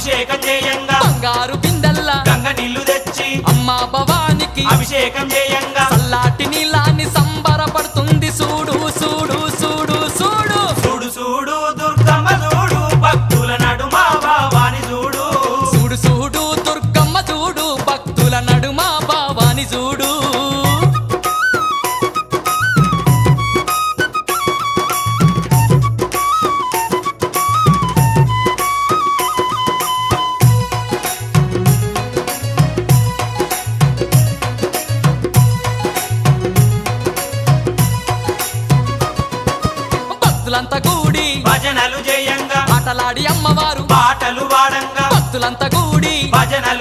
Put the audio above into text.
అభిషేకం చేయంగా బంగారు బిందెల్లా గంగ నీళ్లు తెచ్చి అమ్మా భవానికి అభిషేకం చేయంగా చల్లాటి నీలాన్ని సంబరపడుతుంది చూడు చూడు చూడు చూడు చూడు చూడు దుర్గమ్మ చూడు భక్తుల నడుమ భావాని చూడు చూడు చూడు దుర్గమ్మ చూడు భక్తుల నడుమ భావాని చూడు భక్తులంతా కూడి భజనలు చేయంగా ఆటలాడి అమ్మవారు పాటలు వాడంగా భక్తులంతా కూడి భజనలు